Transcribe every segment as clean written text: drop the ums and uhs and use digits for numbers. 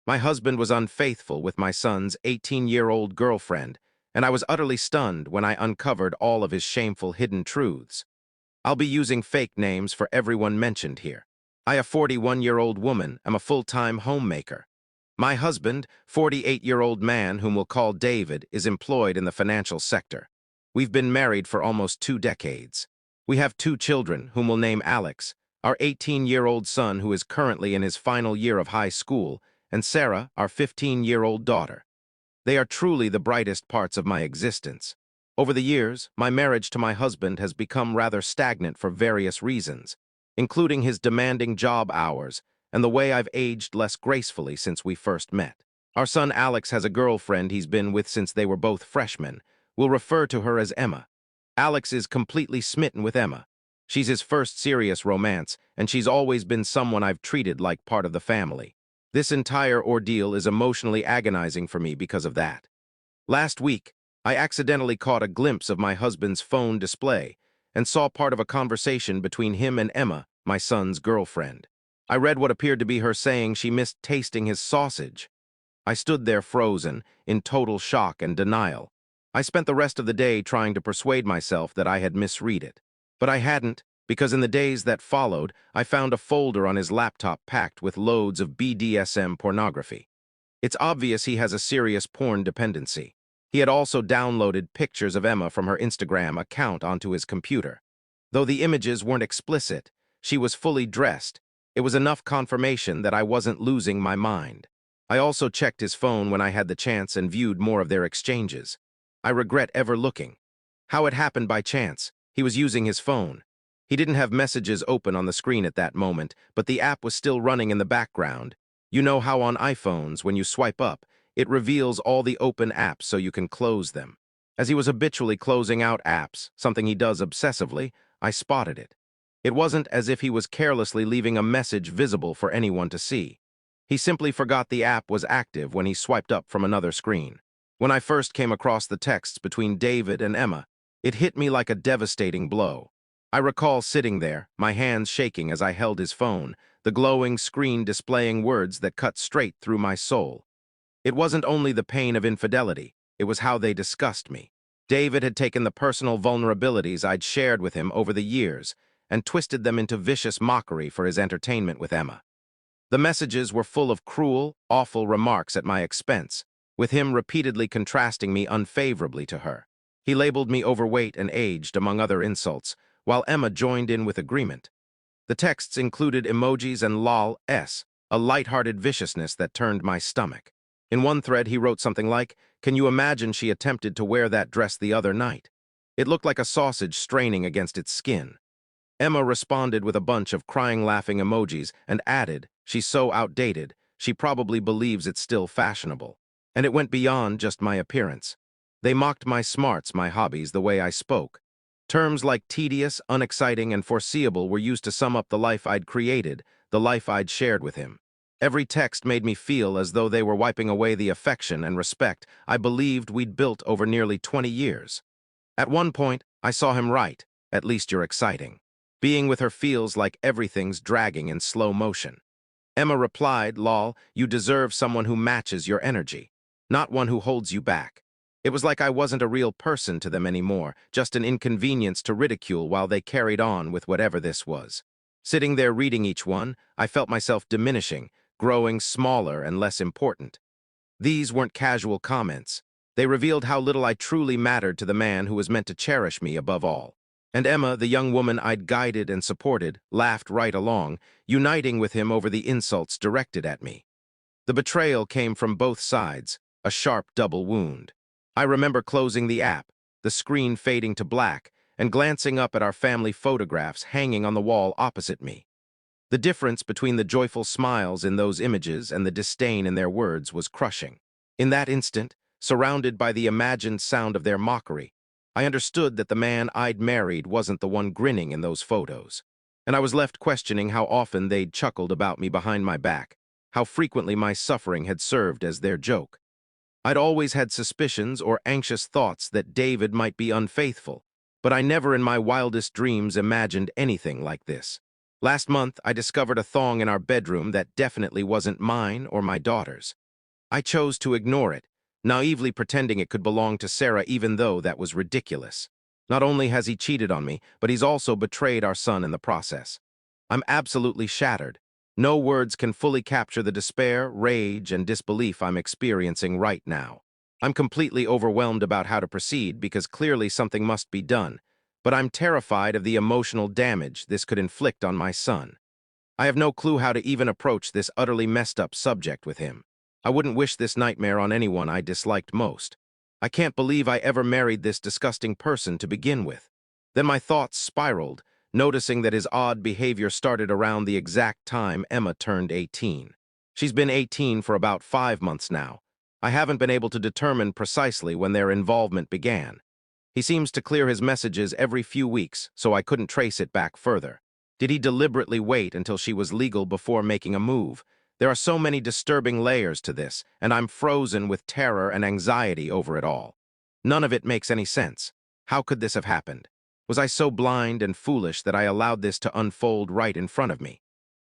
My husband was unfaithful with my son's 18-year-old girlfriend, and I was utterly stunned when I uncovered all of his shameful hidden truths. I'll be using fake names for everyone mentioned here. I, a 41-year-old woman, am a full-time homemaker. My husband, 48-year-old man whom we'll call David, is employed in the financial sector. We've been married for almost 2 decades. We have 2 children, whom we'll name Alex, our 18-year-old son who is currently in his final year of high school, and Sarah, our 15-year-old daughter. They are truly the brightest parts of my existence. Over the years, my marriage to my husband has become rather stagnant for various reasons, including his demanding job hours and the way I've aged less gracefully since we first met. Our son Alex has a girlfriend he's been with since they were both freshmen. We'll refer to her as Emma. Alex is completely smitten with Emma. She's his first serious romance, and she's always been someone I've treated like part of the family. This entire ordeal is emotionally agonizing for me because of that. Last week, I accidentally caught a glimpse of my husband's phone display and saw part of a conversation between him and Emma, my son's girlfriend. I read what appeared to be her saying she missed tasting his sausage. I stood there frozen, in total shock and denial. I spent the rest of the day trying to persuade myself that I had misread it. But I hadn't, because in the days that followed, I found a folder on his laptop packed with loads of BDSM pornography. It's obvious he has a serious porn dependency. He had also downloaded pictures of Emma from her Instagram account onto his computer. Though the images weren't explicit, she was fully dressed. It was enough confirmation that I wasn't losing my mind. I also checked his phone when I had the chance and viewed more of their exchanges. I regret ever looking. How it happened by chance. He was using his phone. He didn't have messages open on the screen at that moment, but the app was still running in the background. You know how on iPhones, when you swipe up, it reveals all the open apps so you can close them. As he was habitually closing out apps, something he does obsessively, I spotted it. It wasn't as if he was carelessly leaving a message visible for anyone to see. He simply forgot the app was active when he swiped up from another screen. When I first came across the texts between David and Emma, it hit me like a devastating blow. I recall sitting there, my hands shaking as I held his phone, the glowing screen displaying words that cut straight through my soul. It wasn't only the pain of infidelity, it was how they discussed me. David had taken the personal vulnerabilities I'd shared with him over the years and twisted them into vicious mockery for his entertainment with Emma. The messages were full of cruel, awful remarks at my expense, with him repeatedly contrasting me unfavorably to her. He labeled me overweight and aged, among other insults, while Emma joined in with agreement. The texts included emojis and lol-s, a light-hearted viciousness that turned my stomach. In one thread, he wrote something like, "Can you imagine she attempted to wear that dress the other night? It looked like a sausage straining against its skin." Emma responded with a bunch of crying, laughing emojis and added, "She's so outdated, she probably believes it's still fashionable." And it went beyond just my appearance. They mocked my smarts, my hobbies, the way I spoke. Terms like tedious, unexciting, and foreseeable were used to sum up the life I'd created, the life I'd shared with him. Every text made me feel as though they were wiping away the affection and respect I believed we'd built over nearly 20 years. At one point, I saw him write, "At least you're exciting. Being with her feels like everything's dragging in slow motion." Emma replied, "Lol, you deserve someone who matches your energy, not one who holds you back." It was like I wasn't a real person to them anymore, just an inconvenience to ridicule while they carried on with whatever this was. Sitting there reading each one, I felt myself diminishing, growing smaller and less important. These weren't casual comments. They revealed how little I truly mattered to the man who was meant to cherish me above all. And Emma, the young woman I'd guided and supported, laughed right along, uniting with him over the insults directed at me. The betrayal came from both sides, a sharp double wound. I remember closing the app, the screen fading to black, and glancing up at our family photographs hanging on the wall opposite me. The difference between the joyful smiles in those images and the disdain in their words was crushing. In that instant, surrounded by the imagined sound of their mockery, I understood that the man I'd married wasn't the one grinning in those photos. And I was left questioning how often they'd chuckled about me behind my back, how frequently my suffering had served as their joke. I'd always had suspicions or anxious thoughts that David might be unfaithful, but I never in my wildest dreams imagined anything like this. Last month, I discovered a thong in our bedroom that definitely wasn't mine or my daughter's. I chose to ignore it, naively pretending it could belong to Sarah even though that was ridiculous. Not only has he cheated on me, but he's also betrayed our son in the process. I'm absolutely shattered. No words can fully capture the despair, rage, and disbelief I'm experiencing right now. I'm completely overwhelmed about how to proceed because clearly something must be done, but I'm terrified of the emotional damage this could inflict on my son. I have no clue how to even approach this utterly messed up subject with him. I wouldn't wish this nightmare on anyone I disliked most. I can't believe I ever married this disgusting person to begin with. Then my thoughts spiraled, noticing that his odd behavior started around the exact time Emma turned 18. She's been 18 for about 5 months now. I haven't been able to determine precisely when their involvement began. He seems to clear his messages every few weeks, so I couldn't trace it back further. Did he deliberately wait until she was legal before making a move? There are so many disturbing layers to this, and I'm frozen with terror and anxiety over it all. None of it makes any sense. How could this have happened? Was I so blind and foolish that I allowed this to unfold right in front of me?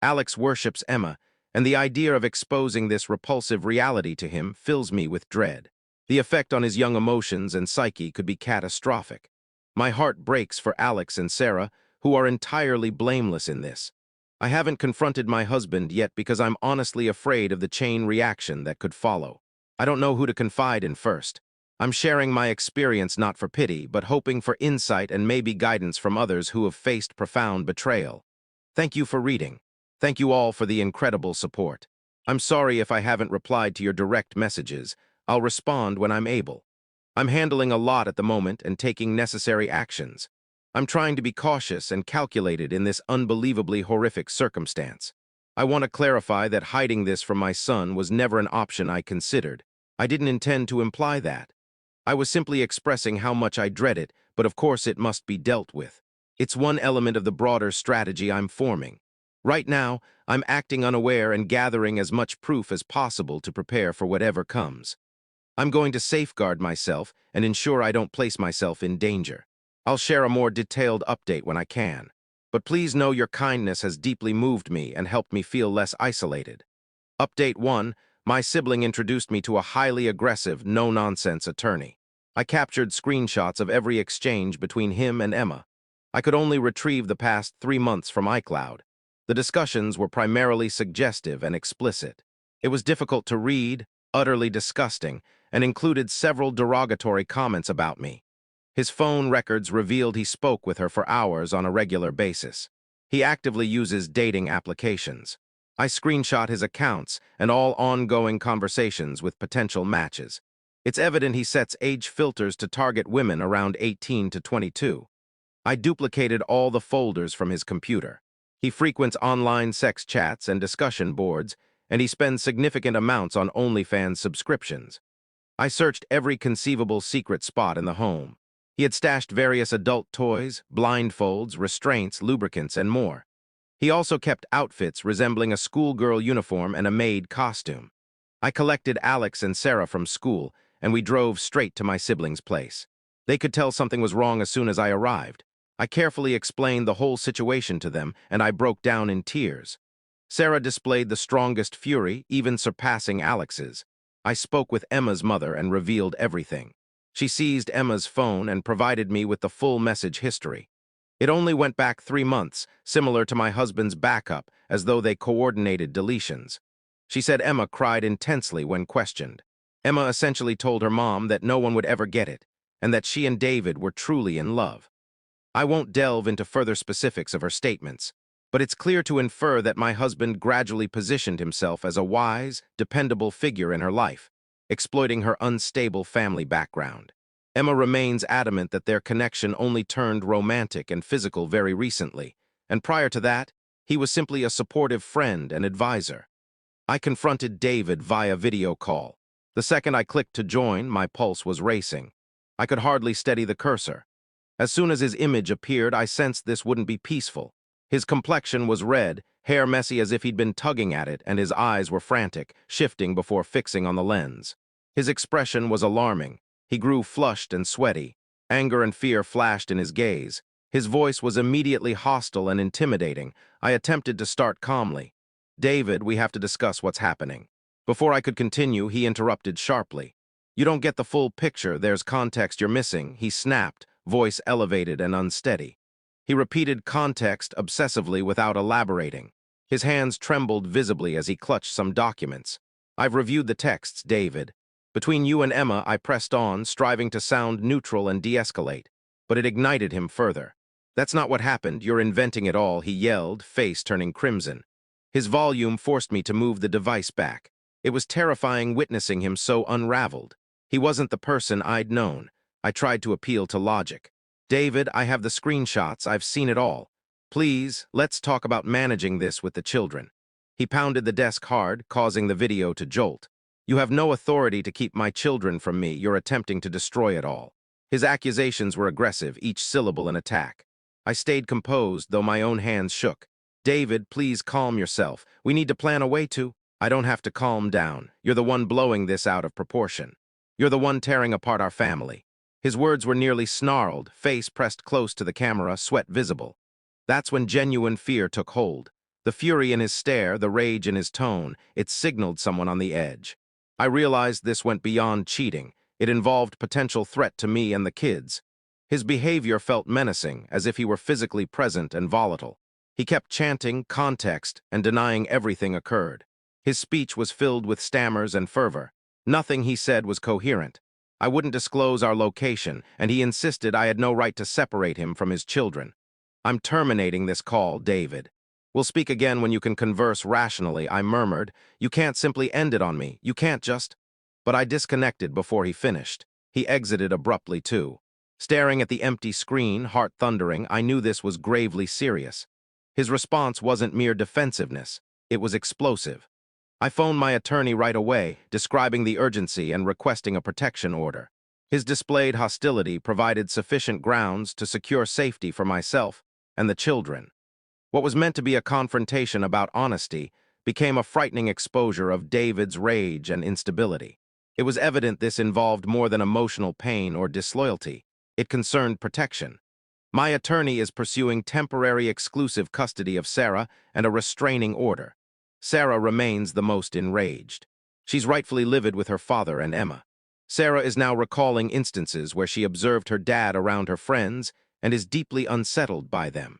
Alex worships Emma, and the idea of exposing this repulsive reality to him fills me with dread. The effect on his young emotions and psyche could be catastrophic. My heart breaks for Alex and Sarah, who are entirely blameless in this. I haven't confronted my husband yet because I'm honestly afraid of the chain reaction that could follow. I don't know who to confide in first. I'm sharing my experience not for pity, but hoping for insight and maybe guidance from others who have faced profound betrayal. Thank you for reading. Thank you all for the incredible support. I'm sorry if I haven't replied to your direct messages. I'll respond when I'm able. I'm handling a lot at the moment and taking necessary actions. I'm trying to be cautious and calculated in this unbelievably horrific circumstance. I want to clarify that hiding this from my son was never an option I considered. I didn't intend to imply that. I was simply expressing how much I dread it, but of course it must be dealt with. It's one element of the broader strategy I'm forming. Right now, I'm acting unaware and gathering as much proof as possible to prepare for whatever comes. I'm going to safeguard myself and ensure I don't place myself in danger. I'll share a more detailed update when I can. But please know your kindness has deeply moved me and helped me feel less isolated. Update 1. My sibling introduced me to a highly aggressive, no-nonsense attorney. I captured screenshots of every exchange between him and Emma. I could only retrieve the past 3 months from iCloud. The discussions were primarily suggestive and explicit. It was difficult to read, utterly disgusting, and included several derogatory comments about me. His phone records revealed he spoke with her for hours on a regular basis. He actively uses dating applications. I screenshot his accounts and all ongoing conversations with potential matches. It's evident he sets age filters to target women around 18 to 22. I duplicated all the folders from his computer. He frequents online sex chats and discussion boards, and he spends significant amounts on OnlyFans subscriptions. I searched every conceivable secret spot in the home. He had stashed various adult toys, blindfolds, restraints, lubricants, and more. He also kept outfits resembling a schoolgirl uniform and a maid costume. I collected Alex and Sarah from school, and we drove straight to my siblings' place. They could tell something was wrong as soon as I arrived. I carefully explained the whole situation to them, and I broke down in tears. Sarah displayed the strongest fury, even surpassing Alex's. I spoke with Emma's mother and revealed everything. She seized Emma's phone and provided me with the full message history. It only went back 3 months, similar to my husband's backup, as though they coordinated deletions. She said Emma cried intensely when questioned. Emma essentially told her mom that no one would ever get it, and that she and David were truly in love. I won't delve into further specifics of her statements, but it's clear to infer that my husband gradually positioned himself as a wise, dependable figure in her life, exploiting her unstable family background. Emma remains adamant that their connection only turned romantic and physical very recently, and prior to that, he was simply a supportive friend and advisor. I confronted David via video call. The second I clicked to join, my pulse was racing. I could hardly steady the cursor. As soon as his image appeared, I sensed this wouldn't be peaceful. His complexion was red, hair messy as if he'd been tugging at it, and his eyes were frantic, shifting before fixing on the lens. His expression was alarming. He grew flushed and sweaty. Anger and fear flashed in his gaze. His voice was immediately hostile and intimidating. I attempted to start calmly. "David, we have to discuss what's happening." Before I could continue, he interrupted sharply. "You don't get the full picture, there's context you're missing," he snapped, voice elevated and unsteady. He repeated context obsessively without elaborating. His hands trembled visibly as he clutched some documents. "I've reviewed the texts, David. Between you and Emma, I pressed on, striving to sound neutral and de-escalate, but it ignited him further. That's not what happened, you're inventing it all," he yelled, face turning crimson. His volume forced me to move the device back. It was terrifying witnessing him so unraveled. He wasn't the person I'd known. I tried to appeal to logic. "David, I have the screenshots, I've seen it all. Please, let's talk about managing this with the children." He pounded the desk hard, causing the video to jolt. "You have no authority to keep my children from me, you're attempting to destroy it all." His accusations were aggressive, each syllable an attack. I stayed composed, though my own hands shook. "David, please calm yourself. We need to plan a way to—" "I don't have to calm down. You're the one blowing this out of proportion. You're the one tearing apart our family." His words were nearly snarled, face pressed close to the camera, sweat visible. That's when genuine fear took hold. The fury in his stare, the rage in his tone, it signaled someone on the edge. I realized this went beyond cheating. It involved potential threat to me and the kids. His behavior felt menacing, as if he were physically present and volatile. He kept chanting context and denying everything occurred. His speech was filled with stammers and fervor. Nothing he said was coherent. I wouldn't disclose our location, and he insisted I had no right to separate him from his children. "I'm terminating this call, David. We'll speak again when you can converse rationally," I murmured. "You can't simply end it on me. You can't just—" But I disconnected before he finished. He exited abruptly, too. Staring at the empty screen, heart thundering, I knew this was gravely serious. His response wasn't mere defensiveness. It was explosive. I phoned my attorney right away, describing the urgency and requesting a protection order. His displayed hostility provided sufficient grounds to secure safety for myself and the children. What was meant to be a confrontation about honesty became a frightening exposure of David's rage and instability. It was evident this involved more than emotional pain or disloyalty. It concerned protection. My attorney is pursuing temporary exclusive custody of Sarah and a restraining order. Sarah remains the most enraged. She's rightfully livid with her father and Emma. Sarah is now recalling instances where she observed her dad around her friends and is deeply unsettled by them.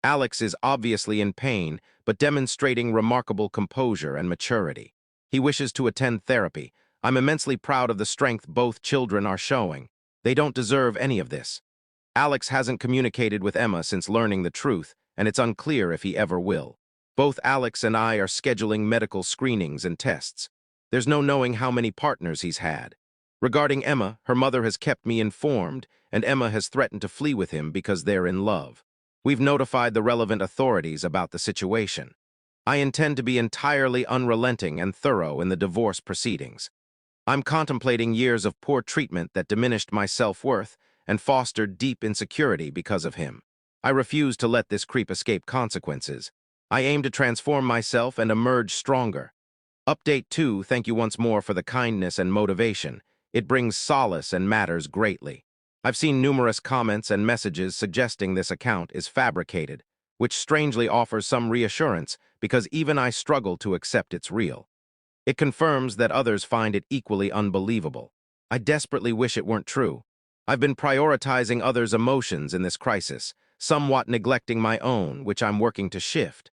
Alex is obviously in pain, but demonstrating remarkable composure and maturity. He wishes to attend therapy. I'm immensely proud of the strength both children are showing. They don't deserve any of this. Alex hasn't communicated with Emma since learning the truth, and it's unclear if he ever will. Both Alex and I are scheduling medical screenings and tests. There's no knowing how many partners he's had. Regarding Emma, her mother has kept me informed, and Emma has threatened to flee with him because they're in love. We've notified the relevant authorities about the situation. I intend to be entirely unrelenting and thorough in the divorce proceedings. I'm contemplating years of poor treatment that diminished my self-worth and fostered deep insecurity because of him. I refuse to let this creep escape consequences. I aim to transform myself and emerge stronger. Update 2, thank you once more for the kindness and motivation. It brings solace and matters greatly. I've seen numerous comments and messages suggesting this account is fabricated, which strangely offers some reassurance because even I struggle to accept it's real. It confirms that others find it equally unbelievable. I desperately wish it weren't true. I've been prioritizing others' emotions in this crisis, somewhat neglecting my own, which I'm working to shift.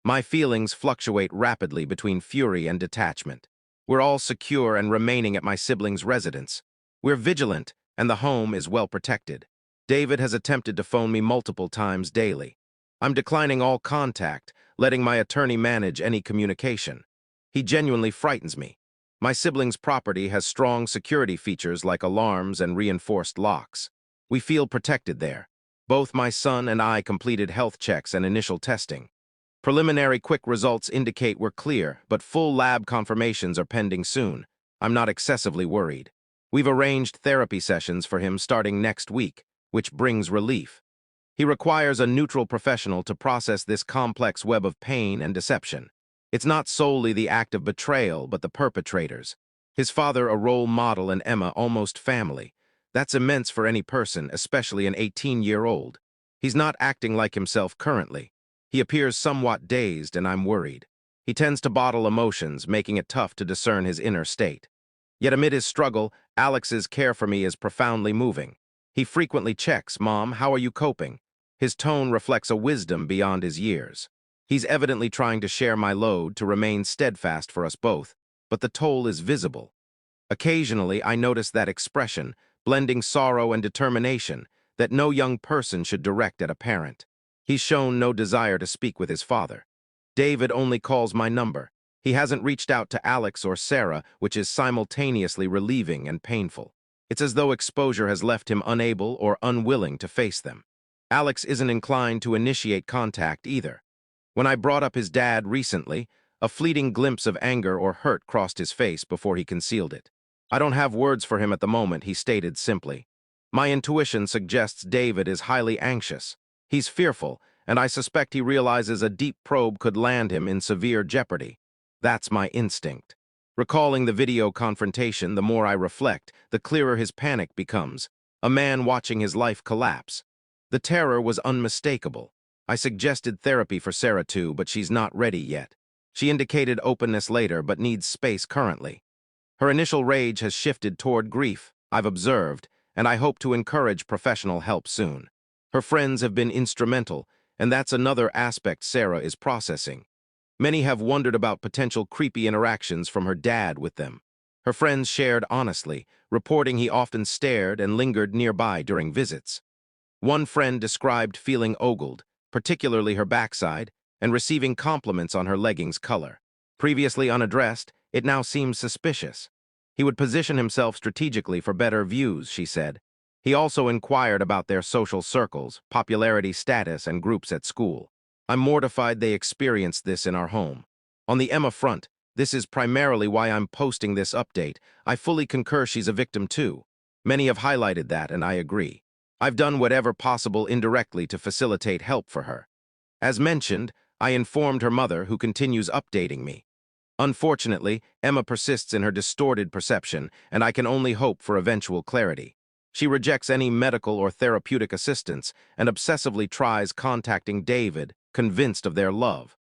My feelings fluctuate rapidly between fury and detachment. We're all secure and remaining at my siblings' residence. We're vigilant, and the home is well protected. David has attempted to phone me multiple times daily. I'm declining all contact, letting my attorney manage any communication. He genuinely frightens me. My siblings' property has strong security features like alarms and reinforced locks. We feel protected there. Both my son and I completed health checks and initial testing. Preliminary quick results indicate we're clear, but full lab confirmations are pending soon. I'm not excessively worried. We've arranged therapy sessions for him starting next week, which brings relief. He requires a neutral professional to process this complex web of pain and deception. It's not solely the act of betrayal, but the perpetrators. His father a role model and Emma almost family. That's immense for any person, especially an 18-year-old. He's not acting like himself currently. He appears somewhat dazed, and I'm worried. He tends to bottle emotions, making it tough to discern his inner state. Yet amid his struggle, Alex's care for me is profoundly moving. He frequently checks, "Mom, how are you coping?" His tone reflects a wisdom beyond his years. He's evidently trying to share my load, to remain steadfast for us both, but the toll is visible. Occasionally, I notice that expression, blending sorrow and determination, that no young person should direct at a parent. He's shown no desire to speak with his father. David only calls my number. He hasn't reached out to Alex or Sarah, which is simultaneously relieving and painful. It's as though exposure has left him unable or unwilling to face them. Alex isn't inclined to initiate contact either. When I brought up his dad recently, a fleeting glimpse of anger or hurt crossed his face before he concealed it. "I don't have words for him at the moment," he stated simply. My intuition suggests David is highly anxious. He's fearful, and I suspect he realizes a deep probe could land him in severe jeopardy. That's my instinct. Recalling the video confrontation, the more I reflect, the clearer his panic becomes. A man watching his life collapse. The terror was unmistakable. I suggested therapy for Sarah too, but she's not ready yet. She indicated openness later, but needs space currently. Her initial rage has shifted toward grief, I've observed, and I hope to encourage professional help soon. Her friends have been instrumental, and that's another aspect Sarah is processing. Many have wondered about potential creepy interactions from her dad with them. Her friends shared honestly, reporting he often stared and lingered nearby during visits. One friend described feeling ogled, particularly her backside, and receiving compliments on her leggings' color. Previously unaddressed, it now seems suspicious. He would position himself strategically for better views, she said. He also inquired about their social circles, popularity status, and groups at school. I'm mortified they experienced this in our home. On the Emma front, this is primarily why I'm posting this update. I fully concur she's a victim too. Many have highlighted that, and I agree. I've done whatever possible indirectly to facilitate help for her. As mentioned, I informed her mother, who continues updating me. Unfortunately, Emma persists in her distorted perception, and I can only hope for eventual clarity. She rejects any medical or therapeutic assistance and obsessively tries contacting David, convinced of their love.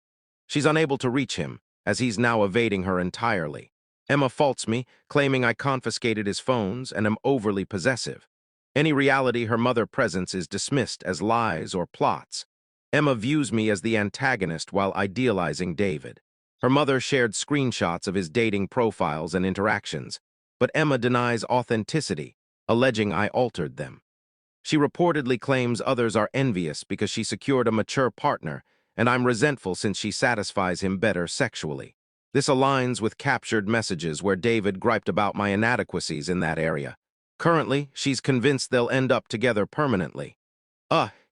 She's unable to reach him, as he's now evading her entirely. Emma faults me, claiming I confiscated his phones and am overly possessive. Any reality her mother presents is dismissed as lies or plots. Emma views me as the antagonist while idealizing David. Her mother shared screenshots of his dating profiles and interactions, but Emma denies authenticity, alleging I altered them. She reportedly claims others are envious because she secured a mature partner, and I'm resentful since she satisfies him better sexually. This aligns with captured messages where David griped about my inadequacies in that area. Currently, she's convinced they'll end up together permanently.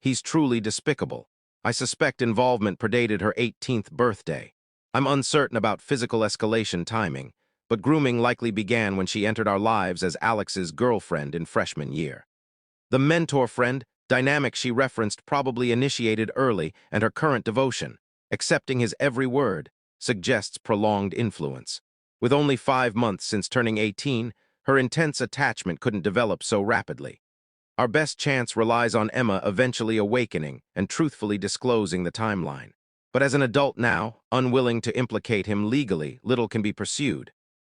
He's truly despicable. I suspect involvement predated her 18th birthday. I'm uncertain about physical escalation timing, but grooming likely began when she entered our lives as Alex's girlfriend in freshman year. The mentor friend dynamic she referenced probably initiated early, and her current devotion, accepting his every word, suggests prolonged influence. With only 5 months since turning 18, her intense attachment couldn't develop so rapidly. Our best chance relies on Emma eventually awakening and truthfully disclosing the timeline. But as an adult now, unwilling to implicate him legally, little can be pursued,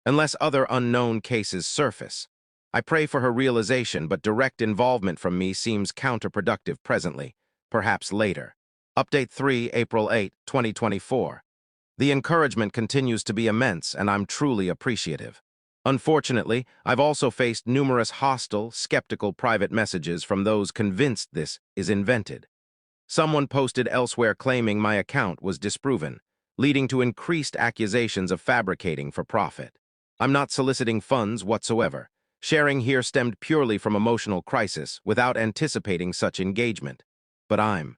unless other unknown cases surface. I pray for her realization, but direct involvement from me seems counterproductive presently, perhaps later. Update 3, April 8, 2024. The encouragement continues to be immense, and I'm truly appreciative. Unfortunately, I've also faced numerous hostile, skeptical private messages from those convinced this is invented. Someone posted elsewhere claiming my account was disproven, leading to increased accusations of fabricating for profit. I'm not soliciting funds whatsoever. Sharing here stemmed purely from emotional crisis without anticipating such engagement. But I'm